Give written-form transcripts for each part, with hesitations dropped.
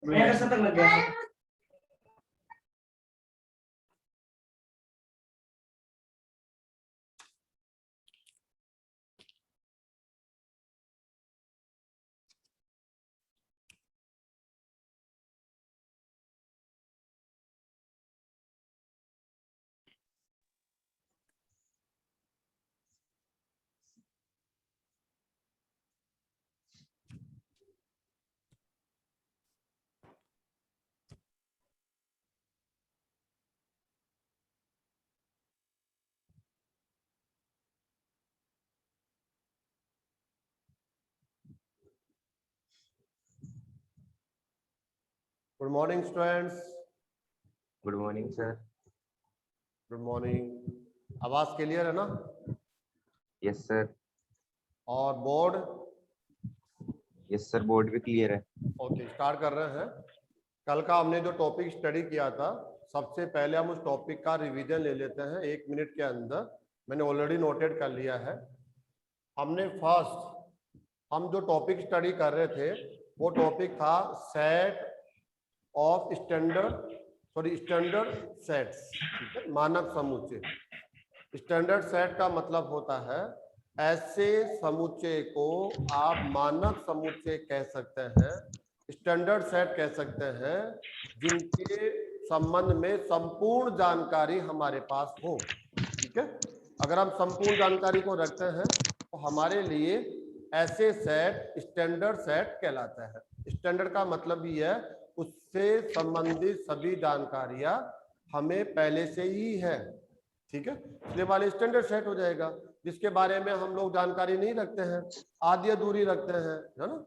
तक लग गया। Good morning students. Good morning sir. Good morning. आवाज क्लियर है ना? Yes sir. और बोर्ड? यस सर, बोर्ड भी क्लियर है। ओके, स्टार्ट कर रहे हैं। कल का हमने जो टॉपिक स्टडी किया था, सबसे पहले हम उस टॉपिक का रिवीजन ले लेते हैं 1 मिनट के अंदर। मैंने ऑलरेडी नोटेड कर लिया है। हमने हम जो टॉपिक स्टडी कर रहे थे वो टॉपिक था सेट ऑफ स्टैंडर्ड सेट्स, मानक समुच्चय। स्टैंडर्ड सेट का मतलब होता है ऐसे समुच्चय को आप मानक समुच्चय कह सकते हैं, स्टैंडर्ड सेट कह सकते हैं, जिनके संबंध में संपूर्ण जानकारी हमारे पास हो। ठीक है, अगर हम संपूर्ण जानकारी को रखते हैं तो हमारे लिए ऐसे सेट स्टैंडर्ड सेट कहलाता है। स्टैंडर्ड का मतलब ये है उससे संबंधित सभी जानकारियां हमें पहले से ही है। ठीक है, इसलिए वाले स्टैंडर्ड सेट हो जाएगा। जिसके बारे में हम लोग जानकारी नहीं रखते हैं, आधी अधूरी रखते हैं, है ना,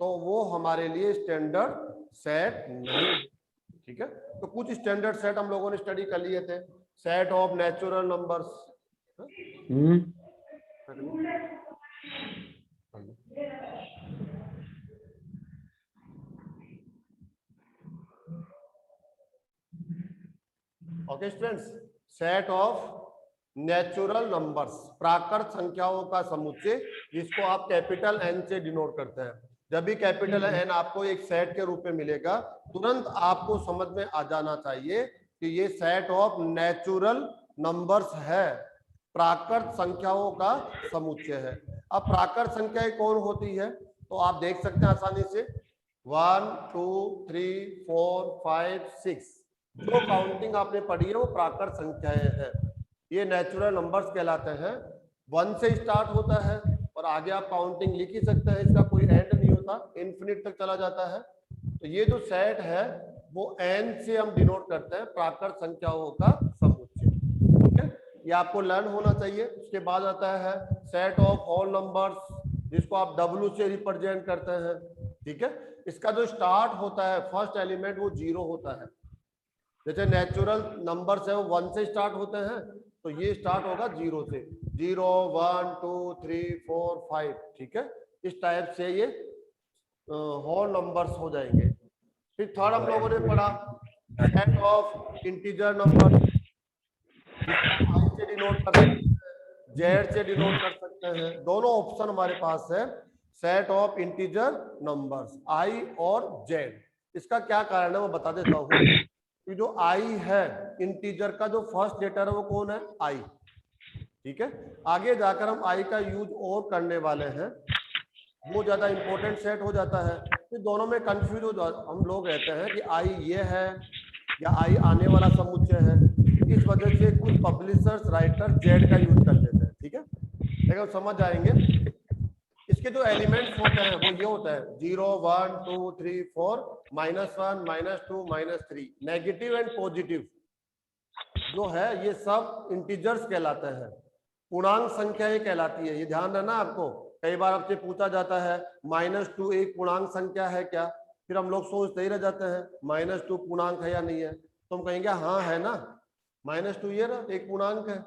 तो वो हमारे लिए स्टैंडर्ड सेट नहीं। ठीक है, तो कुछ स्टैंडर्ड सेट हम लोगों ने स्टडी कर लिए थे। Set of natural numbers. Okay students, set of natural numbers, प्राकृत संख्याओं का समुच्चय, जिसको आप कैपिटल एन से डिनोट करते हैं। जब भी कैपिटल एन आपको एक सेट के रूप में मिलेगा, तुरंत आपको समझ में आ जाना चाहिए कि ये सेट ऑफ नेचुरल नंबर्स है, प्राकृत संख्याओं का समुच्चय है। अब प्राकृत संख्याएं कौन होती है तो आप देख सकते हैं आसानी से 1 2 3 4 5 6 जो काउंटिंग आपने पढ़ी है वो प्राकृत संख्याएं हैं। ये नेचुरल नंबर्स कहलाते हैं। 1 से स्टार्ट होता है और आगे आप काउंटिंग लिख ही सकते हैं, इसका कोई एंड नहीं होता, इन्फिनिट तक चला जाता है। तो ये जो सेट है वो एन से हम डिनोट करते हैं, प्राकृत संख्याओं का समुच्चय। ठीक है, ये आपको लर्न होना चाहिए। उसके बाद आता है सेट ऑफ होल नंबर्स, जिसको आप डब्ल्यू से रिप्रेजेंट करते हैं। ठीक है, इसका जो स्टार्ट होता है फर्स्ट एलिमेंट वो 0 होता है। जैसे नेचुरल नंबर्स है वो 1 से स्टार्ट होते हैं, तो ये स्टार्ट होगा 0 से। 0 1 2 3 4 5। ठीक है, इस टाइप से ये होल नंबर्स हो जाएंगे। फिर थर्ड हम लोगों ने पढ़ा सेट ऑफ इंटीजर नंबर, आई से डिनोट कर सकते हैं, जेड से डिनोट कर सकते हैं। दोनों ऑप्शन हमारे पास है सेट ऑफ इंटीजर नंबर्स, आई और जेड। इसका क्या कारण है वो बता देता हूँ। कि जो आई है इंटीजर का जो फर्स्ट लेटर है वो कौन है? आई। ठीक है, आगे जाकर हम आई का यूज और करने वाले हैं, वो ज्यादा इंपॉर्टेंट सेट हो जाता है। फिर दोनों में कंफ्यूज हो हम लोग रहते हैं कि आई ये है या आई आने वाला समुच्चय है। इस वजह से कुछ पब्लिशर्स राइटर जेड का यूज कर लेते हैं। ठीक है, लेकिन समझ आएंगे। इसके जो एलिमेंट्स होते हैं वो ये होता है 0 1 2 3 4 -1 -2 -3। नेगेटिव एंड पॉजिटिव जो है ये सब इंटीजर्स कहलाते हैं, पूर्णांक संख्या ये कहलाती है। ये ध्यान रखना आपको, कई बार आपसे पूछा जाता है -2 एक पूर्णांक संख्या है क्या? फिर हम लोग सोचते ही रह जाते हैं -2 पूर्णांक है या नहीं है, तो हम कहेंगे हाँ है ना, -2 ये ना एक पूर्णांक है।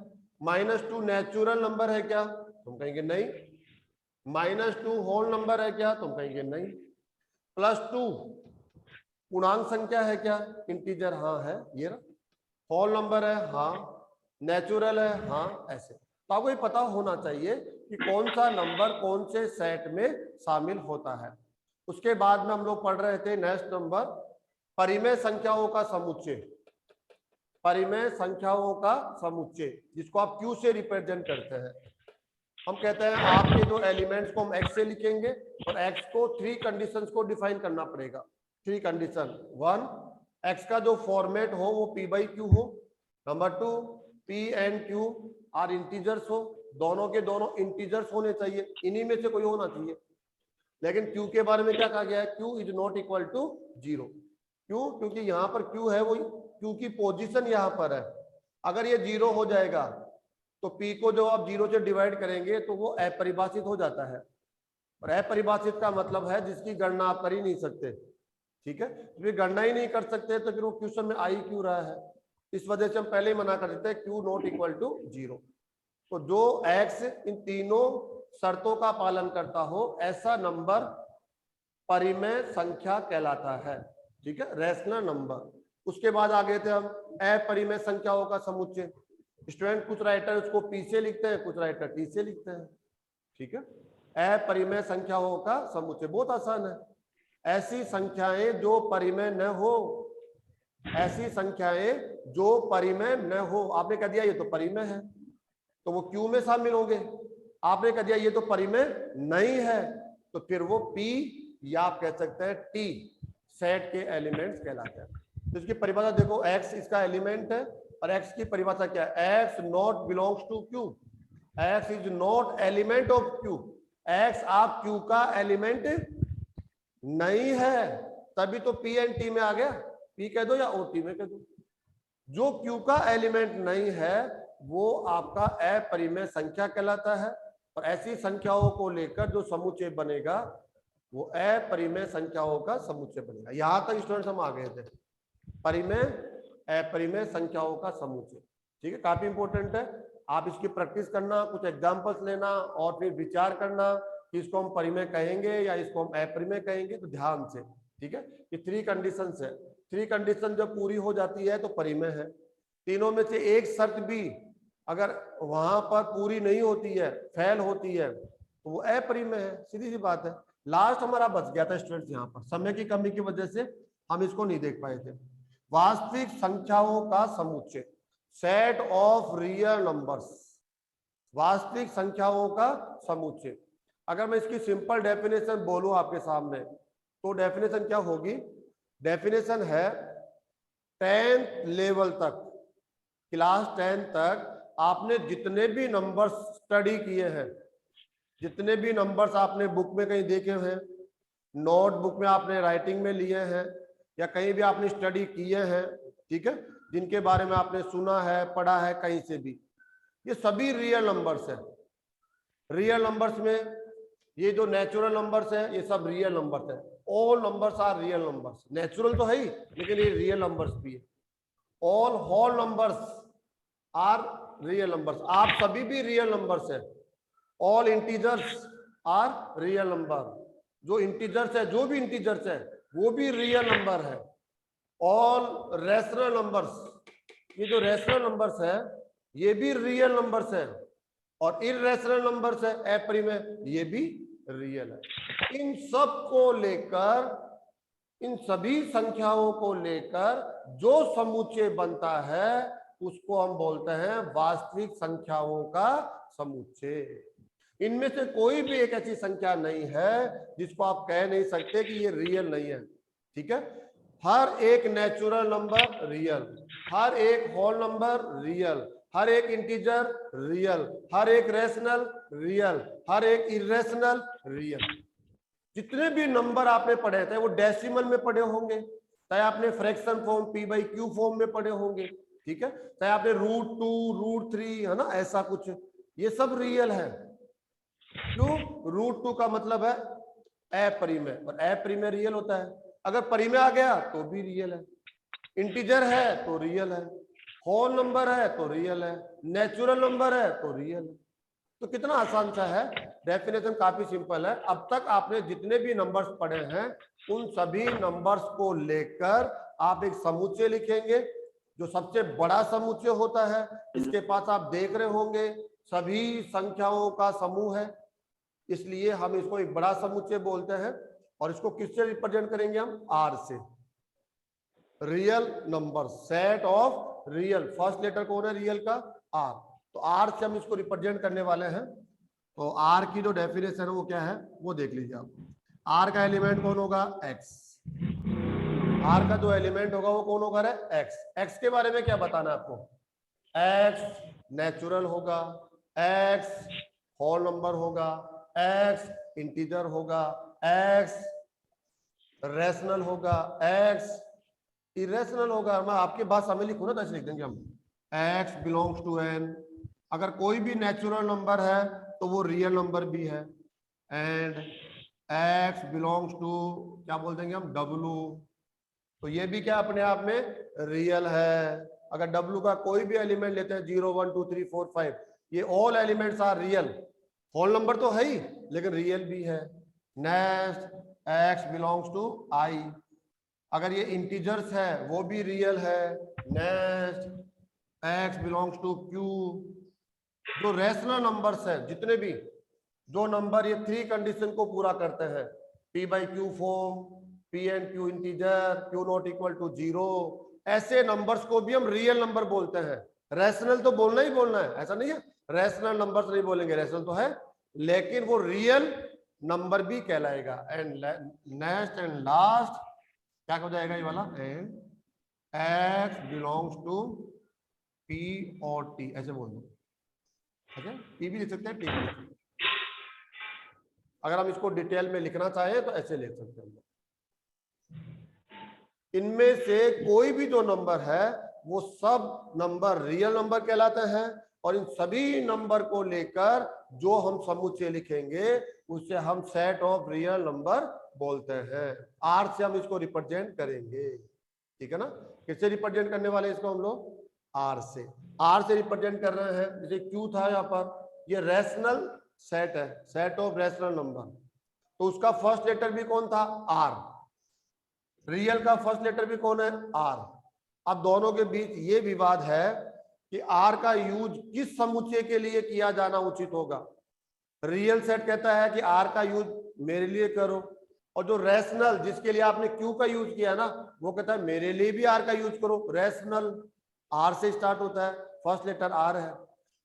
-2 नेचुरल नंबर है क्या? तुम कहेंगे नहीं। -2 होल नंबर है क्या? तुम कहेंगे नहीं। +2 पूर्णांक संख्या है क्या? इंटीजर हाँ है, ये ना। होल नंबर है हाँ, नेचुरल है हाँ, ऐसे। तो आपको ये पता होना चाहिए कि कौन सा नंबर कौन से सेट में शामिल होता है। उसके बाद में हम लोग पढ़ रहे थे नेक्स्ट नंबर परिमेय संख्याओं का समुच्चय, परिमेय संख्याओं का समुच्चय जिसको आप Q से रिप्रेजेंट करते हैं। हम कहते हैं आपके जो एलिमेंट्स को हम x से लिखेंगे और x को 3 कंडीशंस को डिफाइन करना पड़ेगा। 3 कंडीशन, 1 x का जो फॉर्मेट हो वो p/q हो, number 2 p and q are integers हो, दोनों के दोनों इंटीजर्स होने चाहिए, इन्हीं में से कोई होना चाहिए। लेकिन q के बारे में क्या कहा गया है, q is not equal to 0। क्यों? क्योंकि यहाँ पर q है, वो q की पोजीशन यहाँ पर है। अगर ये 0 हो जाएगा तो p को जो आप 0 से डिवाइड करेंगे तो वो अपरिभाषित हो जाता है, और अपरिभाषित का मतलब है जिसकी गणना आप कर ही नहीं सकते। ठीक है, तो फिर गणना ही नहीं कर सकते तो फिर वो क्वेश्चन में आ ही क्यों रहा है? इस वजह से हम पहले ही मना कर देते हैं q नॉट इक्वल टू 0। तो जो x इन तीनों शर्तों का पालन करता हो ऐसा नंबर परिमेय संख्या कहलाता है। ठीक है, रैशनल नंबर। उसके बाद आगे थे हम अपरिमेय संख्याओं का समुच्चय। स्टूडेंट कुछ राइटर उसको p से लिखते हैं, कुछ राइटर t से लिखते हैं। ठीक है, अपरिमेय संख्याओं का समुच्चय बहुत आसान है। ऐसी संख्याएं जो परिमेय न हो, ऐसी संख्याएं जो परिमेय न हो। आपने कह दिया ये तो परिमेय है तो वो Q में शामिल होंगे। आपने कह दिया ये तो परिमेय नहीं है तो फिर वो P या आप कह सकते हैं T सेट के एलिमेंट्स कहलाते हैं। तो इसकी परिभाषा देखो, x इसका एलिमेंट है और x की परिभाषा क्या है, x not belongs to Q, x is not element of Q। x आप Q का एलिमेंट नहीं है, तभी तो P एंड T में आ गया। P कह दो या OT में कह दो, जो Q का एलिमेंट नहीं है वो आपका अपरिमेय संख्या कहलाता है। और ऐसी संख्याओं को लेकर जो समुच्चय बनेगा वो अपरिमेय संख्याओं का समुच्चय बनेगा। यहां तक स्टूडेंट्स हम आ गए थे, परिमेय अपरिमेय संख्याओं का समुच्चय। ठीक है, काफी इंपॉर्टेंट है। आप इसकी प्रैक्टिस करना, कुछ एग्जांपल्स लेना और फिर विचार करना कि इसको हम परिमेय कहेंगे या इसको हम अपरिमेय कहेंगे, तो ध्यान से। ठीक है, ये 3 कंडीशन है। 3 कंडीशन जब पूरी हो जाती है तो परिमेय है। तीनों में से एक शर्त भी अगर वहां पर पूरी नहीं होती है, फेल होती है, तो वो अपरिमेय है। सीधी सी बात है। लास्ट हमारा बच गया था स्टूडेंट्स, यहाँ पर समय की कमी की वजह से हम इसको नहीं देख पाए थे। वास्तविक संख्याओं का समुच्चय, सेट ऑफ रियल नंबर्स, वास्तविक संख्याओं का समुच्चय। अगर मैं इसकी सिंपल डेफिनेशन बोलूं आपके सामने तो डेफिनेशन क्या होगी? डेफिनेशन है 10th लेवल तक, क्लास 10 तक आपने जितने भी नंबर्स स्टडी किए हैं, जितने भी नंबर्स आपने बुक में कहीं देखे हैं, नोटबुक में आपने राइटिंग में लिए हैं या कहीं भी आपने स्टडी किए हैं, ठीक है, जिनके बारे में आपने सुना है, पढ़ा है कहीं से भी, ये सभी रियल नंबर्स हैं। रियल नंबर्स में ये जो नेचुरल नंबर्स है ये सब रियल नंबर्स है। All numbers are real numbers. Natural तो है ही लेकिन ये रियल नंबर्स भी है। All whole numbers are real numbers, आप सभी भी रियल नंबर्स है। All integers are real number, जो इंटीजर्स है, जो भी इंटीजर्स है वो भी रियल नंबर है। ऑल रैशनल नंबर्स, ये जो रैशनल नंबर्स है ये भी रियल नंबर्स है। और इररेशनल नंबर्स है अपरिमेय, ये भी रियल है। इन सब को लेकर, इन सभी संख्याओं को लेकर जो समुच्चय बनता है उसको हम बोलते हैं वास्तविक संख्याओं का समुच्चय। इनमें से कोई भी एक ऐसी संख्या नहीं है जिसको आप कह नहीं सकते कि ये रियल नहीं है। ठीक है, हर एक नेचुरल नंबर रियल, हर एक होल नंबर रियल, हर एक इंटीजर रियल, हर एक रैशनल रियल, हर एक इरेशनल रियल। जितने भी नंबर आपने पढ़े थे वो डेसिमल में पढ़े होंगे, चाहे आपने फ्रैक्शन फॉर्म p/q फॉर्म में पढ़े होंगे, ठीक है, चाहे आपने √2 √3 है ना, ऐसा कुछ, ये सब रियल है। क्यों? √2 का मतलब है अपरिमेय, और अपरिमेय रियल होता है। अगर परिमेय आ गया तो भी रियल है, इंटीजर है तो रियल है, होल नंबर है तो रियल है, नेचुरल नंबर है तो रियल है। तो कितना आसान सा है, डेफिनेशन काफी सिंपल है। अब तक आपने जितने भी नंबर्स पढ़े हैं उन सभी नंबर्स को लेकर आप एक समुच्चय लिखेंगे जो सबसे बड़ा समुच्चय होता है। इसके पास आप देख रहे होंगे सभी संख्याओं का समूह है, इसलिए हम इसको एक बड़ा समुच्चय बोलते हैं। और इसको किससे रिप्रेजेंट करेंगे हम? आर से। Real number, set of real, first letter कौन है रियल का, आर। तो आर से हम इसको रिप्रेजेंट करने वाले हैं। तो आर की जो डेफिनेशन है वो क्या है वो देख लीजिए आप। आर का एलिमेंट कौन होगा, एक्स। आर का जो एलिमेंट होगा वो कौन होगा, एक्स। एक्स के बारे में क्या बताना है आपको, एक्स नेचुरल होगा, एक्स होल नंबर होगा, एक्स इंटीजर होगा, एक्स रैशनल होगा, एक्स इरेशनल होगा। मैं आपकी बात समझ लिखूं ना तो ऐसे लिख देंगे हम, एक्स बिलोंग्स टू एन। अगर कोई भी नेचुरल नंबर है तो वो रियल नंबर भी है। एंड एक्स बिलोंग्स टू क्या बोल देंगे हम, डब्लू। तो ये भी क्या अपने आप में रियल है। अगर डब्लू का कोई भी एलिमेंट लेते हैं 0 1 2 3 4 5, ये all elements are real. Whole number तो है ही लेकिन रियल भी है। Next X belongs to I, अगर ये इंटीजर्स है वो भी रियल है। Next X belongs to Q, जो रैशनल नंबर्स है जितने भी, जो नंबर ये 3 कंडीशन को पूरा करते हैं, p by Q form, p and q integer, q not equal to 0, ऐसे नंबर्स को भी हम रियल नंबर बोलते हैं। रैशनल तो बोलना ही बोलना है, ऐसा नहीं है रैशनल नंबर्स नहीं बोलेंगे, रैशनल तो है लेकिन वो रियल नंबर भी कहलाएगा। एंड नेक्स्ट एंड लास्ट क्या हो जाएगा ये वाला, and x belongs to p और t, ऐसे बोल दो। ठीक है, p भी लिख सकते हैं, t भी लिख सकते हैं। अगर हम इसको डिटेल में लिखना चाहें तो ऐसे लिख सकते हैं। इनमें से कोई भी जो नंबर है वो सब नंबर रियल नंबर कहलाते हैं, और इन सभी नंबर को लेकर जो हम समुच्चय लिखेंगे उसे हम सेट ऑफ रियल नंबर बोलते हैं। आर से हम इसको रिप्रेजेंट करेंगे, ठीक है ना। किससे रिप्रेजेंट करने वाले इसको हम लोग, आर से। आर से रिप्रेजेंट कर रहे हैं, जैसे क्यू था यहाँ पर, ये रैशनल सेट है, सेट ऑफ रैशनल नंबर, तो उसका फर्स्ट लेटर भी कौन था, आर। रियल का फर्स्ट लेटर भी कौन है, आर। अब दोनों के बीच ये विवाद है कि आर का यूज किस समुच्चय के लिए किया जाना उचित होगा। रियल सेट कहता है कि आर का यूज मेरे लिए करो, और जो रैशनल जिसके लिए आपने क्यू का यूज किया ना वो कहता है मेरे लिए भी आर का यूज करो। रैशनल आर से स्टार्ट होता है, फर्स्ट लेटर आर है।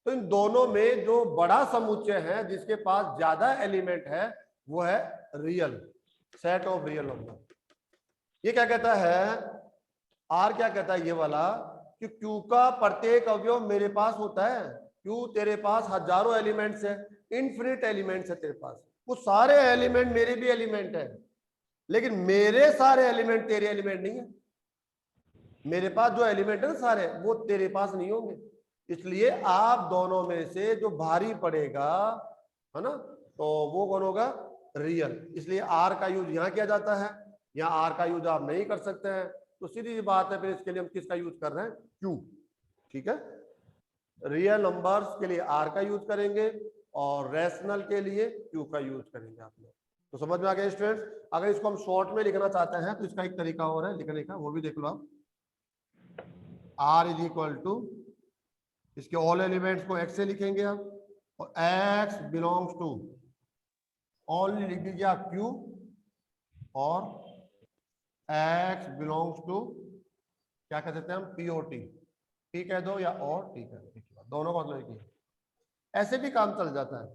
तो इन दोनों में जो बड़ा समुच्चय है जिसके पास ज्यादा एलिमेंट है वो है real, set of real number. ये क्या कहता है, आर क्या कहता है ये वाला, कि क्यू का प्रत्येक अवयव मेरे पास होता है। क्यू तेरे पास हजारों एलिमेंट्स है, इनफिनिट एलिमेंट्स है तेरे पास, वो सारे एलिमेंट मेरे भी एलिमेंट है, लेकिन मेरे सारे एलिमेंट तेरे एलिमेंट नहीं है। मेरे पास जो एलिमेंट है ना सारे वो तेरे पास नहीं होंगे, इसलिए आप दोनों में से जो भारी पड़ेगा है ना, तो वो कौन होगा, रियल। इसलिए आर का यूज यहाँ किया जाता है, यहाँ आर का यूज आप नहीं कर सकते हैं, तो सीधी बात है फिर इसके लिए हम किसका यूज कर रहे हैं, क्यू। ठीक है, रियल नंबर्स के लिए आर का यूज करेंगे और रैशनल के लिए क्यू का यूज करेंगे आप लोग। तो समझ में आ गया स्टूडेंट्स। अगर इसको हम शॉर्ट में लिखना चाहते हैं तो इसका एक तरीका और है लिखने का, वो भी देख लो आप। आर इज इक्वल टू, इसके ऑल एलिमेंट्स को एक्स से लिखेंगे आप, और एक्स बिलोंग्स टू ओनली लिख दीजिए आप क्यू, और एक्स बिलोंग्स टू क्या कह सकते हैं हम, पी और टी। टी कह दो या और टी कह दो, दोनों का मतलब एक ही। ऐसे भी काम चल जाता है,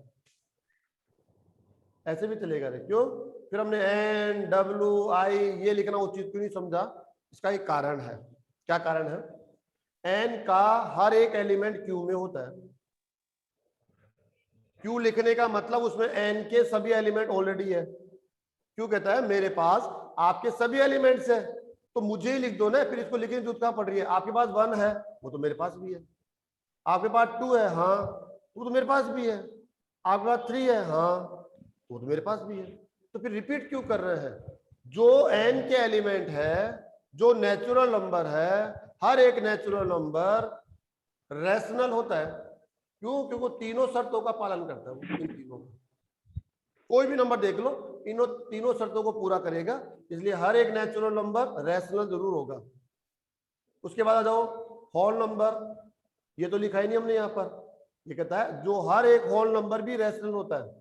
ऐसे भी चलेगा रे। क्यों, फिर हमने एन डब्ल्यू आई ये लिखना उचित क्यों नहीं समझा, इसका एक कारण है। क्या कारण है, एन का हर एक एलिमेंट क्यू में होता है। क्यू लिखने का मतलब उसमें एन के सभी एलिमेंट ऑलरेडी है। क्यों कहता है मेरे पास आपके सभी एलिमेंट्स है, तो मुझे ही लिख दो ना, फिर इसको लिखने की जरूरत कहां पड़ रही है। आपके पास 1 है वो तो मेरे पास भी है, आपके पास 2 है हाँ वो तो मेरे पास भी है, आपके पास 3 है हाँ वो तो मेरे पास भी है। तो फिर रिपीट क्यों कर रहे हैं, जो एन के एलिमेंट है, जो नेचुरल नंबर है, हर एक नेचुरल नंबर रैशनल होता है। क्यों, क्योंकि वो तीनों शर्तों का पालन करता है। वो इन तीनों का कोई भी नंबर देख लो, इन तीनों शर्तों को पूरा करेगा, इसलिए हर एक नेचुरल नंबर रैशनल जरूर होगा। उसके बाद आ जाओ होल नंबर, ये तो लिखा ही नहीं हमने यहाँ पर। ये कहता है जो हर एक होल नंबर भी रैशनल होता है।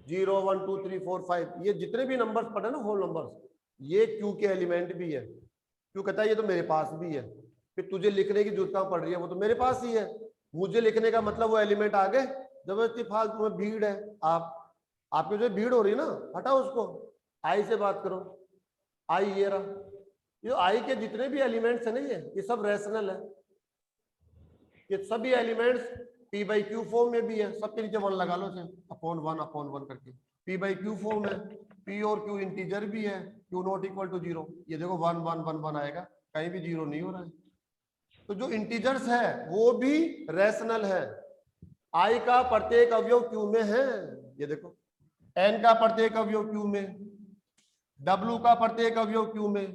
0 1 2 3 4 5 ये जितने भी नंबर्स पढ़े ना होल नंबर्स, ये क्यू के एलिमेंट भी है। क्यों कहता है ये तो मेरे पास भी है, फिर तुझे लिखने की जरूरत कहाँ पड़ रही है, वो तो मेरे पास ही है। मुझे लिखने का मतलब वो एलिमेंट आ गए, जबरदस्ती फालतू में भीड़ है। आपकी जो भीड़ हो रही है ना, हटाओ उसको, आई से बात करो। आई ये रहा, ये आई के जितने भी एलिमेंट्स है ना, ये सब रैशनल है। ये सभी elements P by Q form में भी है, सबके नीचे वन लगा लो, अपॉन वन करके पी बाई क्यू फॉर्म है। पी और क्यू इंटीजर भी है, क्यू नॉट इक्वल टू 0, ये देखो 1 1 1 1 आएगा, कहीं भी 0 नहीं हो रहा है। तो जो इंटीजर्स है वो भी रैशनल है। आई का प्रत्येक अवयव क्यू में है, ये देखो, एन का प्रत्येक अवयव क्यू में, डब्ल्यू का प्रत्येक अवयव क्यू में,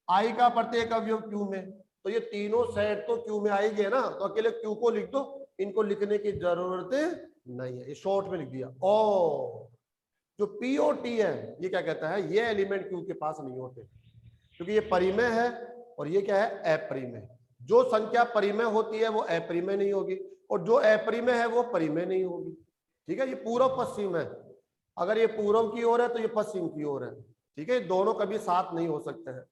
आई का प्रत्येक अवयव क्यू में। तो ये तीनों सेट तो क्यू में आएंगे ना, तो अकेले क्यू को लिख दो, इनको लिखने की जरूरत नहीं है, ये शॉर्ट में लिख दिया। ओ जो पी और टी है, ये क्या कहता है, ये एलिमेंट क्यू के पास नहीं होते, क्योंकि ये परिमेय है और ये क्या है, अपरिमेय। जो संख्या परिमेय होती है वो अपरिमेय नहीं होगी, और जो अपरिमेय है वो परिमेय नहीं होगी। ठीक है, ये पूर्व पश्चिम है, अगर ये पूर्व की ओर है तो ये पश्चिम की ओर है। ठीक है, दोनों कभी साथ नहीं हो सकते हैं।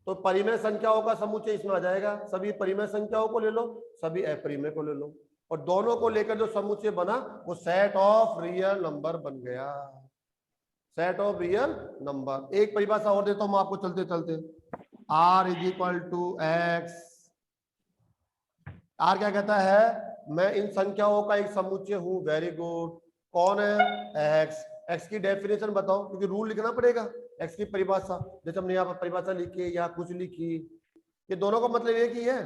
तो परिमेय संख्याओं का समुच्चय इसमें आ जाएगा, सभी परिमेय संख्याओं को ले लो, सभी अपरिमेय को ले लो, और दोनों को लेकर जो समुच्चय बना वो सेट ऑफ रियल नंबर बन गया। Set of real number. एक परिभाषा और देता हूं आपको चलते चलते, R is equal to x. R क्या कहता है, मैं इन संख्याओं का एक समुच्चय हूं। वेरी गुड, कौन है, एक्स। एक्स की डेफिनेशन बताओ, क्योंकि रूल लिखना पड़ेगा। एक्स की परिभाषा, जैसे हमने यहाँ पर परिभाषा लिखी या कुछ लिखी, ये दोनों का मतलब एक ही है।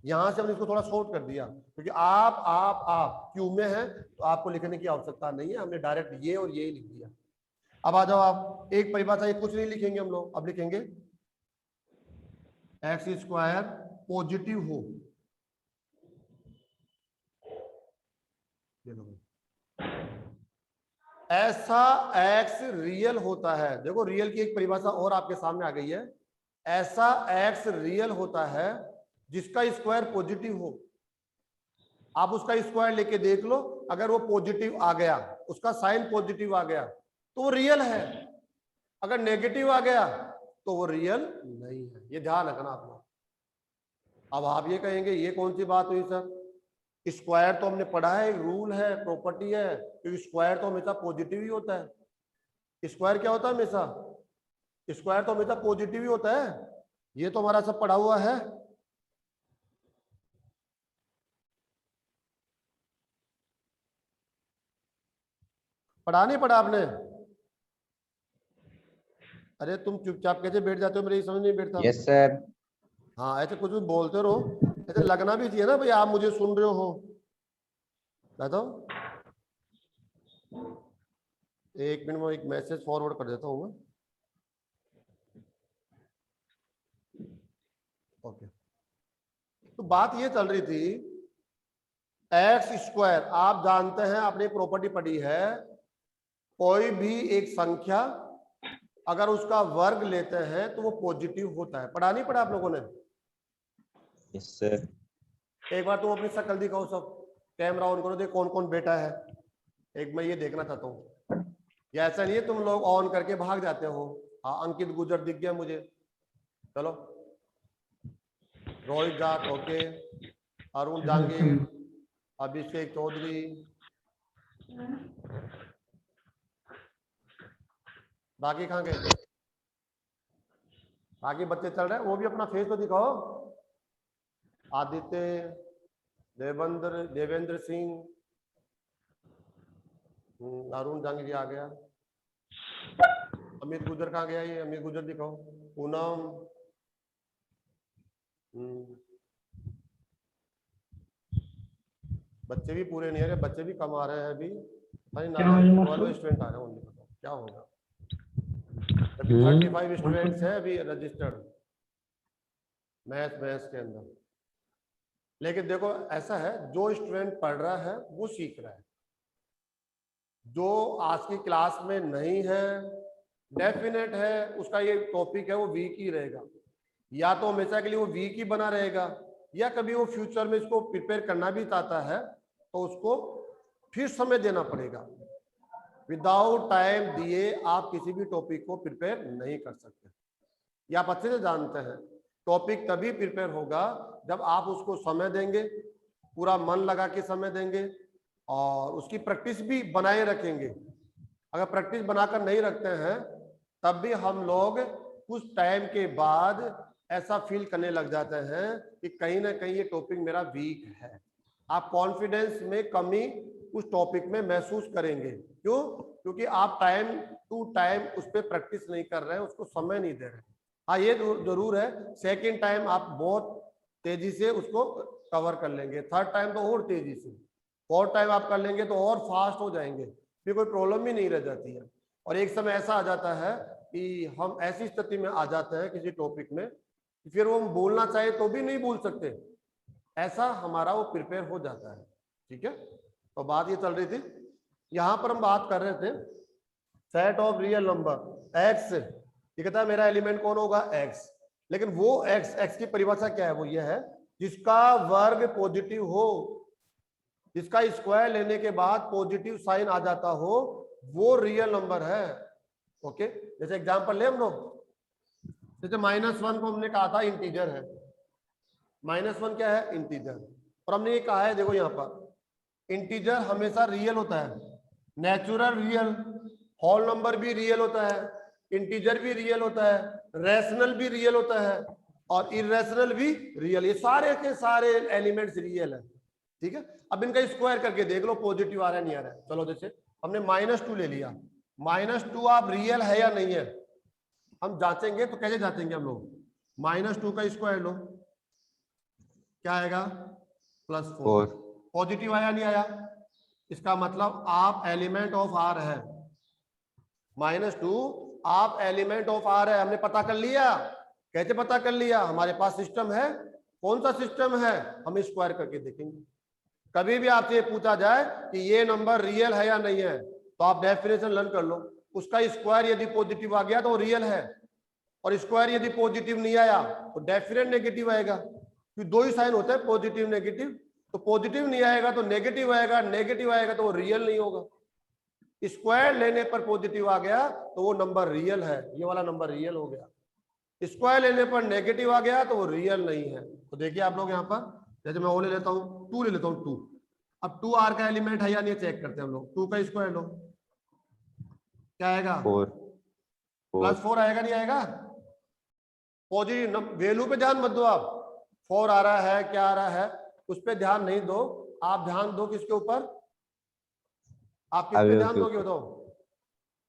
यहां से हमने इसको थोड़ा शॉर्ट कर दिया, क्योंकि आप क्यू में है तो आपको लिखने की आवश्यकता नहीं है, हमने डायरेक्ट ये और ये ही लिख दिया। अब आ जाओ आप, एक परिभाषा, ये कुछ नहीं लिखेंगे हम लोग, अब लिखेंगे एक्स स्क्वायर पॉजिटिव हो। ऐसा एक्स रियल होता है। देखो रियल की एक परिभाषा और आपके सामने आ गई है, ऐसा एक्स रियल होता है जिसका स्क्वायर पॉजिटिव हो। आप उसका स्क्वायर लेके देख लो, अगर वो पॉजिटिव आ गया, उसका साइन पॉजिटिव आ गया तो वो रियल है, अगर नेगेटिव आ गया तो वो रियल नहीं है। ये ध्यान रखना आप लोग। अब आप ये कहेंगे ये कौन सी बात हुई सर, स्क्वायर तो हमने पढ़ा है, एक रूल है, प्रॉपर्टी है, क्योंकि स्क्वायर तो हमेशा पॉजिटिव ही होता है। स्क्वायर क्या होता है हमेशा, स्क्वायर तो हमेशा पॉजिटिव ही होता है, ये तो हमारा सब पढ़ा हुआ है। पढ़ा नहीं पढ़ा आपने, अरे तुम चुपचाप कैसे बैठ जाते हो, मेरी समझ नहीं बैठता। Yes sir. हाँ ऐसे कुछ भी बोलते रहो, ऐसे लगना भी चाहिए ना भाई आप मुझे सुन रहे हो। बताओ, एक मिनट में एक मैसेज फॉरवर्ड कर देता हूँ मैं। ओके, तो बात ये चल रही थी, एक्स स्क्वायर, आप जानते हैं, आपने प्रॉपर्टी पढ़ी है, कोई भी एक संख्या अगर उसका वर्ग लेते हैं तो वो पॉजिटिव होता है। पढ़ा नहीं पढ़ा आप लोगों ने? Yes sir. एक बार तुम अपनी शक्ल दिखाओ, सब कैमरा ऑन करो, देख कौन कौन बेटा है, एक मैं ये देखना चाहता हूँ। या ऐसा नहीं है तुम लोग ऑन करके भाग जाते हो। हाँ अंकित गुजर दिख गया मुझे, चलो, रोहित जाट ओके, अरुण जांगीर, अभिषेक चौधरी, बाकी कहाँ गए, बाकी बच्चे चल रहे हैं, वो भी अपना फेस तो दिखाओ। आदित्य, देवेंद्र सिंह, अरुण जांगीर आ गया, अमित गुजर कहाँ गया, ये अमित गुजर दिखाओ, पूनम, बच्चे भी पूरे नहीं आ रहे, बच्चे भी कम आ रहे हैं अभी, वाले स्टूडेंट आ रहे हैं, उन्हें बताओ क्या होगा। अभी 35 स्टूडेंट्स है अभी रजिस्टर्ड मैथ्स के अंदर। लेकिन देखो ऐसा है, जो स्टूडेंट पढ़ रहा है वो सीख रहा है, जो आज की क्लास में नहीं है, डेफिनेट है उसका ये टॉपिक है वो वीक ही रहेगा, या तो हमेशा के लिए वो वीक ही बना रहेगा, या कभी वो फ्यूचर में इसको प्रिपेयर करना भी चाहता है तो उसको फिर समय देना पड़ेगा। विदाउट टाइम दिए आप किसी भी टॉपिक को प्रिपेयर नहीं कर सकते, ये आप अच्छे से जानते हैं। टॉपिक तभी प्रिपेयर होगा जब आप उसको समय देंगे, पूरा मन लगा के समय देंगे और उसकी प्रैक्टिस भी बनाए रखेंगे। अगर प्रैक्टिस बनाकर नहीं रखते हैं तब भी हम लोग कुछ टाइम के बाद ऐसा फील करने लग जाते हैं कि कहीं ना कहीं ये टॉपिक मेरा वीक है। आप कॉन्फिडेंस में कमी उस टॉपिक में महसूस करेंगे। क्यों? क्योंकि आप टाइम टू टाइम उस पर प्रैक्टिस नहीं कर रहे हैं, उसको समय नहीं दे रहे। हाँ, ये जरूर है, सेकेंड टाइम आप बहुत तेजी से उसको कवर कर लेंगे, थर्ड टाइम तो और तेजी से, फोर्थ टाइम आप कर लेंगे तो और फास्ट हो जाएंगे, फिर कोई प्रॉब्लम ही नहीं रह जाती है। और एक समय ऐसा आ जाता है कि हम ऐसी स्थिति में आ जाते हैं किसी टॉपिक में कि फिर वो हम बोलना चाहे तो भी नहीं बोल सकते, ऐसा हमारा वो प्रिपेयर हो जाता है। ठीक है, तो बात ये चल रही थी, यहां पर हम बात कर रहे थे set of real number x. ये कहता है मेरा एलिमेंट कौन होगा? एक्स। लेकिन वो एक्स की परिभाषा क्या है? वो ये है जिसका वर्ग पॉजिटिव हो, जिसका स्क्वायर लेने के बाद पॉजिटिव साइन आ जाता हो, वो रियल नंबर है। ओके, जैसे एग्जांपल ले हम लोग, जैसे -1 को हमने कहा था इंटीजर है। -1 क्या है? इंटीजर। और हमने ये कहा है, देखो यहाँ पर इंटीजर हमेशा रियल होता है, नेचुरल रियल, होल नंबर भी रियल होता है, इंटीजर भी रियल होता है, रैशनल भी रियल होता है और इरेशनल भी रियल। ये सारे के सारे एलिमेंट्स रियल है। ठीक है, अब इनका स्क्वायर करके देख लो पॉजिटिव आ रहा है नहीं आ रहा है। चलो जैसे हमने -2 ले लिया, -2 आप रियल है या नहीं है हम जांचेंगे। तो कैसे जांचेंगे हम लोग? -2 का स्क्वायर लो, क्या आएगा? +4। पॉजिटिव आया नहीं आया? इसका मतलब आप एलिमेंट ऑफ आर है। -2 आप एलिमेंट ऑफ आर है, हमने पता कर लिया। कैसे पता कर लिया? हमारे पास सिस्टम है। कौन सा सिस्टम है? हम स्क्वायर करके देखेंगे। कभी भी आपसे पूछा जाए कि ये नंबर रियल है या नहीं है, तो आप डेफिनेशन लर्न कर लो। उसका स्क्वायर यदि पॉजिटिव आ गया तो रियल है, और स्क्वायर यदि पॉजिटिव नहीं आया तो डेफिनेट नेगेटिव आएगा। क्योंकि दो ही साइन होते हैं, पॉजिटिव नेगेटिव। तो पॉजिटिव नहीं आएगा तो नेगेटिव आएगा, नेगेटिव आएगा तो वो रियल नहीं होगा। स्क्वायर लेने पर पॉजिटिव आ गया तो वो नंबर रियल है, ये वाला नंबर रियल हो गया। स्क्वायर लेने पर नेगेटिव आ गया तो वो रियल नहीं है। तो देखिए आप लोग यहाँ पर, जैसे मैं वो ले लेता हूँ 2 ले लेता हूँ 2। अब 2 आर का एलिमेंट है या नहीं चेक करते हैं हम लोग। 2 का स्क्वायर लो, क्या आएगा? 4 आएगा नहीं आएगा? पॉजिटिव वैल्यू पे ध्यान मत दो आप, 4 आ रहा है क्या आ रहा है उस पर ध्यान नहीं दो। आप ध्यान दो किसके ऊपर? आप किस पे ध्यान दोगे बताओ?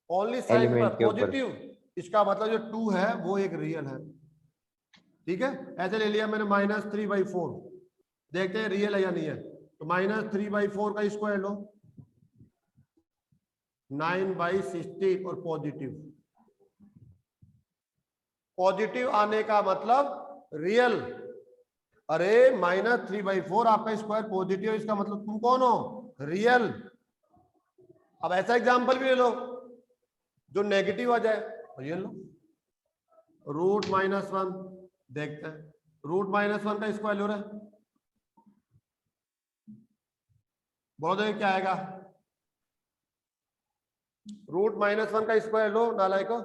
ओनली साइन पर, पॉजिटिव। इसका मतलब जो 2 है वो एक रियल है। ठीक है, ऐसे ले लिया मैंने -3/4, देखते हैं रियल है या नहीं है। तो -3/4 का स्क्वायर लो, 9/16 और पॉजिटिव। पॉजिटिव आने का मतलब रियल। अरे -3/4 आपका स्क्वायर पॉजिटिव, इसका मतलब तुम कौन हो? रियल। अब ऐसा एग्जांपल भी ले लो जो नेगेटिव आ जाए, और ये लो √-1। देखते हैं √-1 का स्क्वायर लो रहा है, बोलो देखिए क्या आएगा? √-1 का स्क्वायर लो नालायको।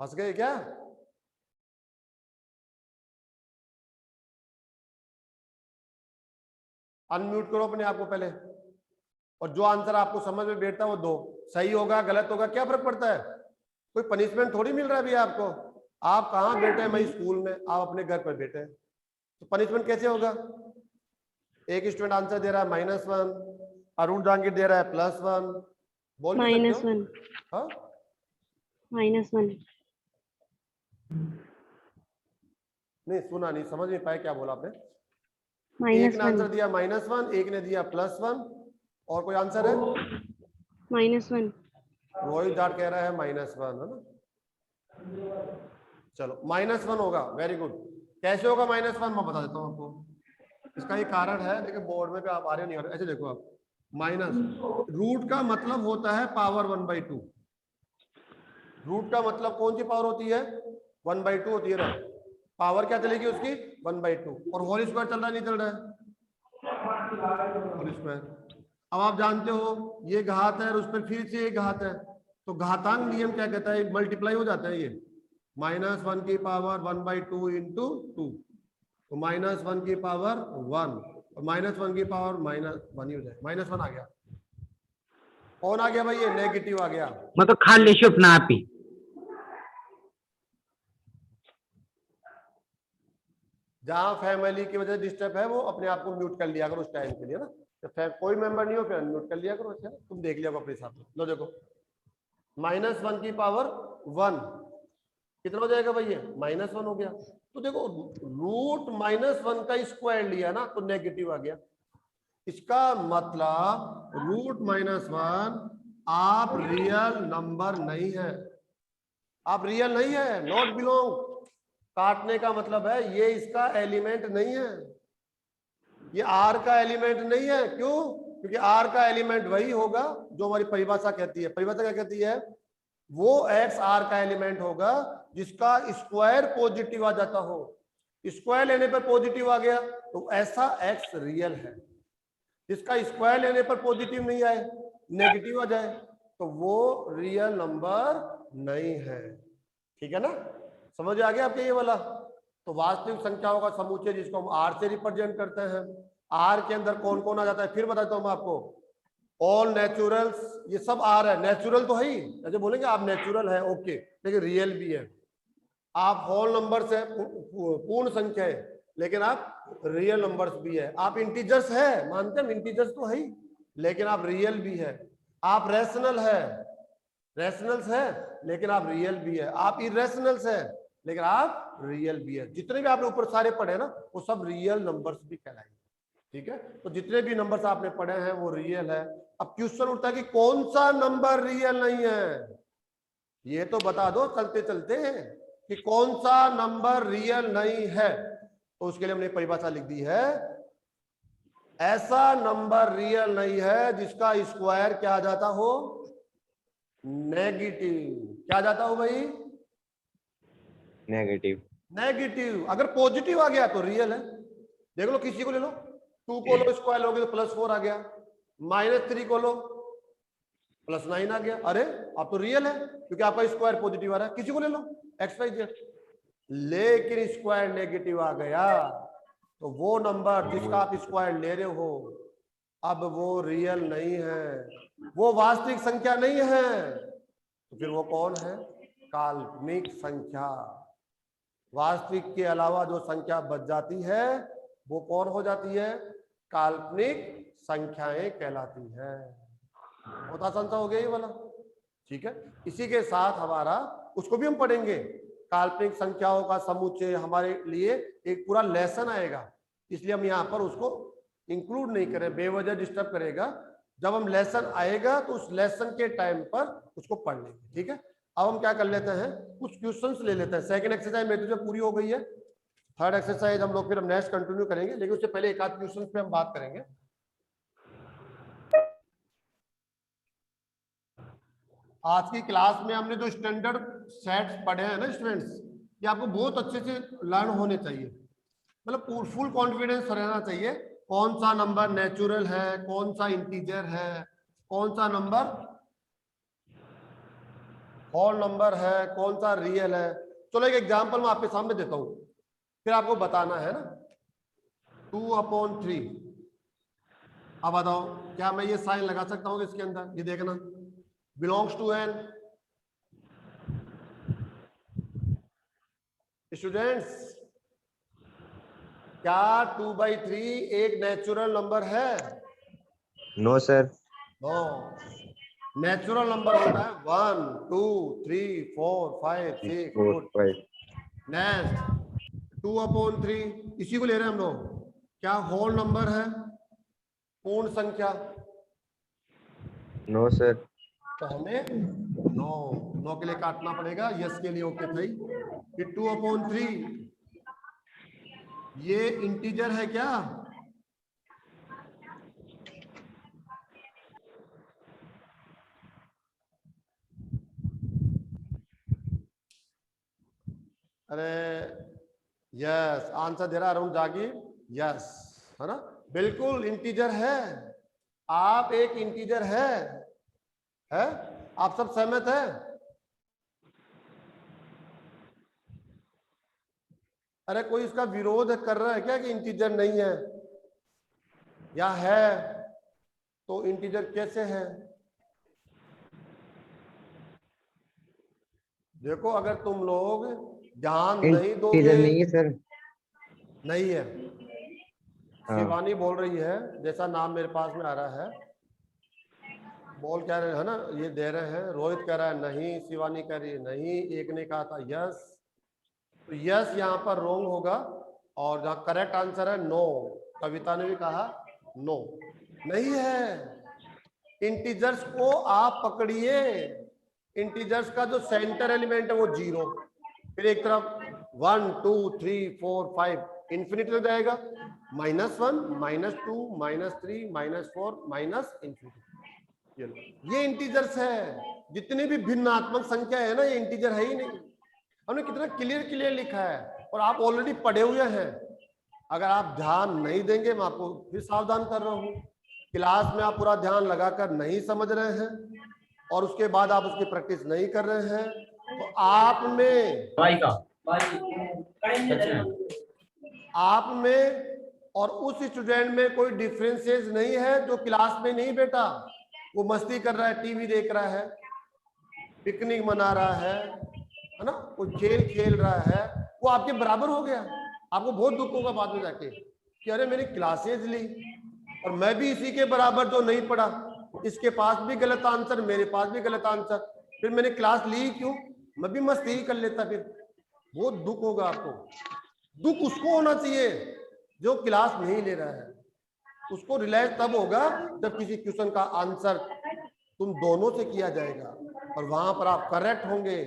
फंस गए क्या? अनम्यूट करो अपने आप को पहले, और जो आंसर आपको समझ में बैठता है वो दो। सही होगा गलत होगा क्या फर्क पड़ता है? कोई पनिशमेंट थोड़ी मिल रहा है अभी आपको। आप कहाँ बैठे हैं? भाई स्कूल में, आप अपने घर पर बैठे हैं, तो पनिशमेंट कैसे होगा? एक स्टूडेंट आंसर दे रहा है -1, अरुण जहांगीर दे रहा है +1। बोल नहीं सकते हो? हाँ -1। नहीं सुना नहीं, समझ नहीं पाए क्या बोला आपने? एक ने -1। आंसर दिया -1, एक ने दिया +1, और कोई आंसर है? -1। रोहित जाट कह रहा है -1 है ना। चलो -1 होगा, वेरी गुड। कैसे होगा -1? मैं बता देता हूँ आपको। इसका एक कारण है, लेकिन बोर्ड में भी आप आ रहे नहीं आ रहे। ऐसे देखो आप, माइनस रूट का मतलब होता है पावर 1/2। रूट का मतलब कौन सी पावर होती है? 1/2 होती है ना। पावर क्या चलेगी उसकी? 1/2। और होल स्क्वायर चल रहा है नहीं चल रहा है? Whole square. अब आप जानते हो ये घात है और उस पर फिर से एक घात है, तो घातांक नियम क्या कहता है, मल्टीप्लाई हो जाता है ये, -1 की पावर 1/2 इंटू 2, तो -1 की पावर 1 और -1 की पावर -1 ही हो जाए, -1 आ गया। कौन आ गया भाई, ये नेगेटिव आ गया। मतलब खाली शिफ्ट ना आपी जहां फैमिली की वजह से डिस्टर्ब है वो अपने आप को म्यूट कर लिया करो उस टाइम के लिए ना, तो कोई मेंबर नहीं हो फिर म्यूट कर लिया करो। अच्छा तुम देख लिया अपने हिसाब से। लो देखो, -1 की पावर 1 कितना हो जाएगा भाई, ये -1 हो गया। तो देखो रूट -1 का स्क्वायर लिया ना तो नेगेटिव आ गया। इसका मतलब रूट -1 आप रियल नंबर नहीं है, आप रियल नहीं है, नॉट बिलोंग। काटने का मतलब है ये इसका एलिमेंट नहीं है, ये आर का एलिमेंट नहीं है। क्यों? क्योंकि आर का एलिमेंट वही होगा जो हमारी परिभाषा कहती है। परिभाषा क्या कहती है, वो एक्स आर का एलिमेंट होगा जिसका स्क्वायर पॉजिटिव आ जाता हो। स्क्वायर लेने पर पॉजिटिव आ गया तो ऐसा एक्स रियल है। जिसका स्क्वायर लेने पर पॉजिटिव नहीं आए, नेगेटिव आ जाए, तो वो रियल नंबर नहीं है। ठीक है ना, समझ आ गया आपके ये वाला। तो वास्तविक संख्याओं का समुच्चय जिसको हम आर से रिप्रेजेंट करते हैं, आर के अंदर कौन कौन आ जाता है फिर बताता हूं मैं आपको। ऑल नेचुरल्स, ये सब आर है, नेचुरल तो है ही, जैसे बोलेंगे आप नेचुरल है ओके, लेकिन रियल भी है। आप होल नंबर से पूर्ण संख्या है लेकिन आप रियल नंबर्स भी है। आप इंटीजर्स है, मानते हैं इंटीजर्स तो है ही, लेकिन आप रियल भी है। आप रैशनल है, रैशनल्स है लेकिन आप रियल भी है। आप इरेशनल्स है लेकिन आप रियल भी है। जितने भी आपने ऊपर सारे पढ़े ना वो सब रियल नंबर्स भी कहलाएंगे। ठीक है, तो जितने भी नंबर्स आपने पढ़े हैं वो रियल है। अब क्वेश्चन उठता है कि कौन सा नंबर रियल नहीं है, ये तो बता दो चलते चलते कि कौन सा नंबर रियल नहीं है। तो उसके लिए हमने परिभाषा लिख दी है, ऐसा नंबर रियल नहीं है जिसका स्क्वायर क्या आ जाता हो, नेगेटिव। क्या जाता हो भाई, नेगेटिव। नेगेटिव। अगर पॉजिटिव आ गया तो रियल है। देख लो, किसी को ले लो, 2 को लो स्क्वायर लोगे तो +4 आ गया, -3 को लो +9 आ गया। अरे आप तो रियल है क्योंकि आपका स्क्वायर पॉजिटिव आ रहा है। किसी को ले लो XYZ, लेकिन स्क्वायर नेगेटिव आ गया तो वो नंबर जिसका आप स्क्वायर ले रहे हो अब वो रियल नहीं है, वो वास्तविक संख्या नहीं है। तो फिर वो कौन है, काल्पनिक संख्या। वास्तविक के अलावा जो संख्या बच जाती है वो कौन हो जाती है, काल्पनिक संख्याएं कहलाती है। बहुत आसान सा हो गया ये वाला। ठीक है, इसी के साथ हमारा उसको भी हम पढ़ेंगे, काल्पनिक संख्याओं का समुच्चय हमारे लिए एक पूरा लेसन आएगा, इसलिए हम यहाँ पर उसको इंक्लूड नहीं करें, बेवजह डिस्टर्ब करेगा। जब हम लेसन आएगा तो उस लेसन के टाइम पर उसको पढ़ लेंगे। ठीक है, अब हम क्या कर लेते हैं, कुछ क्वेश्चंस ले लेते हैं। सेकंड एक्सरसाइज मेरी तो पूरी हो गई है, थर्ड एक्सरसाइज हम लोग फिर हम नेक्स्ट कंटिन्यू करेंगे, लेकिन उससे पहले एक आध क्वेश्चंस पे हम बात करेंगे। आज की क्लास में हमने जो स्टैंडर्ड सेट्स पढ़े हैं ना स्टूडेंट्स, ये आपको बहुत अच्छे से लर्न होने चाहिए, मतलब फुल कॉन्फिडेंस रहना चाहिए। कौन सा नंबर नेचुरल है, कौन सा इंटीजर है, कौन सा नंबर होल नंबर है, कौन सा रियल है। चलो एक एग्जांपल मैं आपके सामने देता हूं, फिर आपको बताना है ना। 2/3, अब बताओ क्या मैं ये साइन लगा सकता हूँ इसके अंदर, ये देखना, बिलोंग्स टू n। स्टूडेंट्स क्या 2/3 एक नेचुरल नंबर है? No sir. No, natural number होता है 1 2 3 4 5 6 4 5। नेक्स्ट 2/3 इसी को ले रहे हैं हम लोग, क्या होल नंबर है, पूर्ण संख्या? No sir. तो हमें 9 के लिए काटना पड़ेगा, यस के लिए ओके भाई। ये 2/3 ये इंटीजर है क्या? अरे यस, आंसर दे रहा अरुण जागीर, यस है ना, बिल्कुल इंटीजर है। आप एक इंटीजर है? आप सब सहमत है? अरे कोई इसका विरोध कर रहा है क्या कि इंटीजर नहीं है, या है तो इंटीजर कैसे है? देखो अगर तुम लोग ध्यान नहीं दोगे, इंटीजर नहीं है सर। नहीं है। हाँ। शिवानी बोल रही है, जैसा नाम मेरे पास में आ रहा है, बोल कह रहे हैं ना, ये दे रहे हैं। रोहित कह रहा है नहीं, शिवानी कह रही है नहीं, एक ने कहा था यस, तो यस यहाँ पर रोंग होगा, और जहाँ करेक्ट आंसर है नो। कविता ने भी कहा नो, नहीं है। इंटीजर्स को आप पकड़िए, इंटीजर्स का जो सेंटर एलिमेंट है वो 0, फिर एक तरफ 1 2 3 4 5 इंफिनिटी हो जाएगा, -1 -2 -3 -4 इंफिनिटी। ये इंटीजर्स है। जितनी भी भिन्नात्मक संख्या है ना, ये इंटीजर है ही नहीं। हमने कितना क्लियर लिखा है, और आप ऑलरेडी पढ़े हुए हैं। अगर आप ध्यान नहीं देंगे, मैं आपको फिर सावधान कर रहा हूं, क्लास में आप पूरा ध्यान लगाकर नहीं समझ रहे हैं, और उसके बाद आप उसकी प्रैक्टिस नहीं कर रहे हैं, तो आप में और उस स्टूडेंट में कोई डिफरेंसेस नहीं है जो क्लास में नहीं बैठा, वो मस्ती कर रहा है, टीवी देख रहा है, पिकनिक मना रहा है ना, कोई खेल खेल रहा है, वो आपके बराबर हो गया। आपको बहुत दुख होगा बाद में जाके कि अरे मैंने क्लासेज ली और मैं भी इसी के बराबर जो नहीं पढ़ा, इसके पास भी गलत आंसर, मेरे पास भी गलत आंसर, फिर मैंने क्लास ली क्यों? मैं भी मस्ती ही कर लेता। फिर बहुत दुख होगा आपको। दुख उसको होना चाहिए जो क्लास नहीं ले रहा है। उसको रियलाइज तब होगा जब किसी क्वेश्चन का आंसर तुम दोनों से किया जाएगा और वहां पर आप करेक्ट होंगे,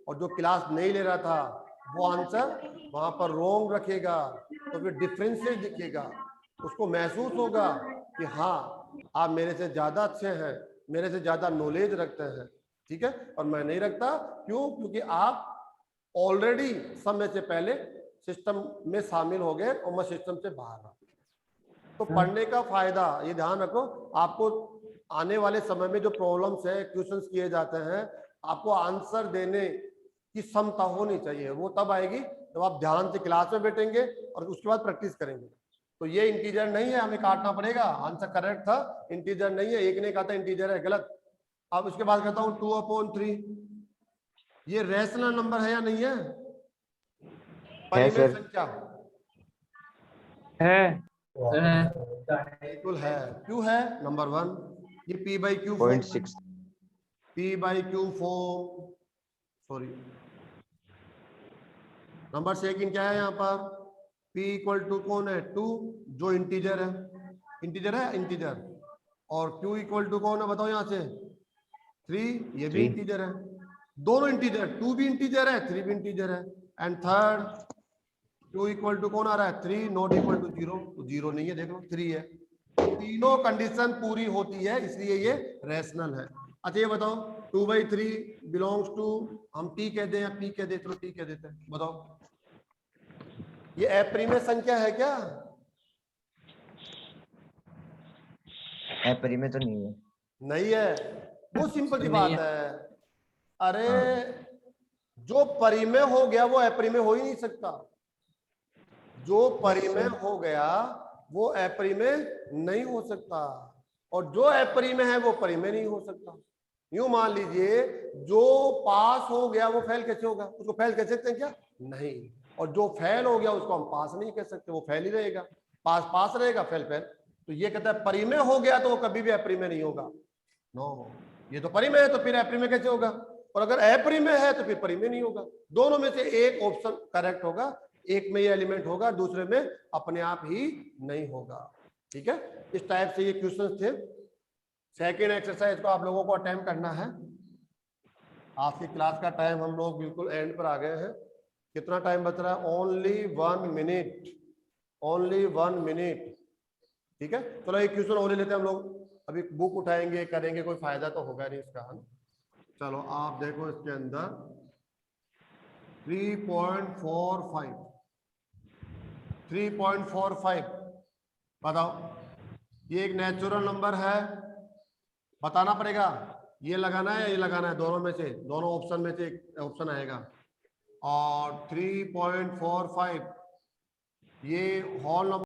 और जो क्लास नहीं ले रहा था वो आंसर वहां पर रॉन्ग रखेगा, तो फिर डिफरेंसेस दिखेगा। उसको महसूस होगा कि हाँ आप मेरे से ज्यादा अच्छे हैं, मेरे से ज्यादा नॉलेज रखते हैं, ठीक है, और मैं नहीं रखता। क्यों? क्योंकि आप ऑलरेडी समय से पहले सिस्टम में शामिल हो गए और मैं सिस्टम से बाहर रहा। तो पढ़ने का फायदा ये ध्यान रखो, आपको आने वाले समय में जो प्रॉब्लम्स है, क्वेश्चंस किए जाते हैं, आपको आंसर देने की क्षमता होनी चाहिए। वो तब आएगी जब आप ध्यान से क्लास में बैठेंगे और उसके बाद प्रैक्टिस करेंगे। तो ये इंटीजर नहीं है, हमें काटना पड़ेगा। आंसर करेक्ट था, इंटीजर नहीं है। एक ने कहा था इंटीजर है, गलत। अब उसके बाद कहता हूँ 2/3 ये रैशनल नंबर है या नहीं है? परिमेय संख्या है। बिल्कुल है। क्यों है? नंबर 1 ये p/q form, 0.6। p/q form, sorry number second क्या है यहाँ पर? p = कौन है? 2, जो इंटीजर है। इंटीजर है, इंटीजर। और q = कौन है बताओ यहाँ से? 3, ये भी 3। इंटीजर है। दोनों इंटीजर, 2 भी इंटीजर है, 3 भी इंटीजर है। एंड थर्ड q = कौन आ रहा है? 3 ≠ 0, तो 0 नहीं है, देखो 3 है। तीनों कंडीशन पूरी होती है, इसलिए ये रैशनल है। अच्छा ये बताओ 2/3 बिलोंग्स टू, हम p कह दें या p कह दें? तो p कह देते हैं। बताओ ये अपरिमेय संख्या है क्या? परिमेय तो नहीं है। नहीं है। वो सिंपल सी बात है। अरे हाँ। जो परिमेय हो गया वो अपरिमेय हो ही नहीं सकता। जो परिमेय हो गया वो अपरिमेय नहीं हो सकता, और जो अपरिमेय है वो परिमेय नहीं हो सकता। यूं मान लीजिए जो पास हो गया वो फेल कैसे होगा? उसको फेल कह सकते हैं क्या? नहीं। और जो फेल हो गया उसको हम पास नहीं कह सकते, वो फेल ही रहेगा। पास पास रहेगा, फेल फेल। तो ये कहता है परिमेय हो गया तो वो कभी भी अपरिमेय नहीं होगा। नो, ये तो परिमेय है तो फिर अपरिमेय कैसे होगा? और अगर अपरिमेय है तो फिर परिमेय नहीं होगा। दोनों में से एक ऑप्शन करेक्ट होगा, एक में ये एलिमेंट होगा, दूसरे में अपने आप ही नहीं होगा। ठीक है, इस टाइप से ये क्वेश्चन थे। सेकेंड एक्सरसाइज को आप लोगों को अटेम्प्ट करना है। आज की क्लास का टाइम हम लोग बिल्कुल एंड पर आ गए हैं। कितना टाइम बच रहा है? Only 1 minute, only 1 minute. ठीक है, चलो एक क्वेश्चन और ले लेते हैं हम लोग। अभी बुक उठाएंगे, करेंगे, कोई फायदा तो होगा नहीं इसका। चलो आप देखो इसके अंदर 3.45 3.45 बताओ, ये एक नेचुरल नंबर है, बताना पड़ेगा ये लगाना है, ये लगाना है, दोनों में से, दोनों ऑप्शन में से एक ऑप्शन आएगा। और 3.45 ये होल नंबर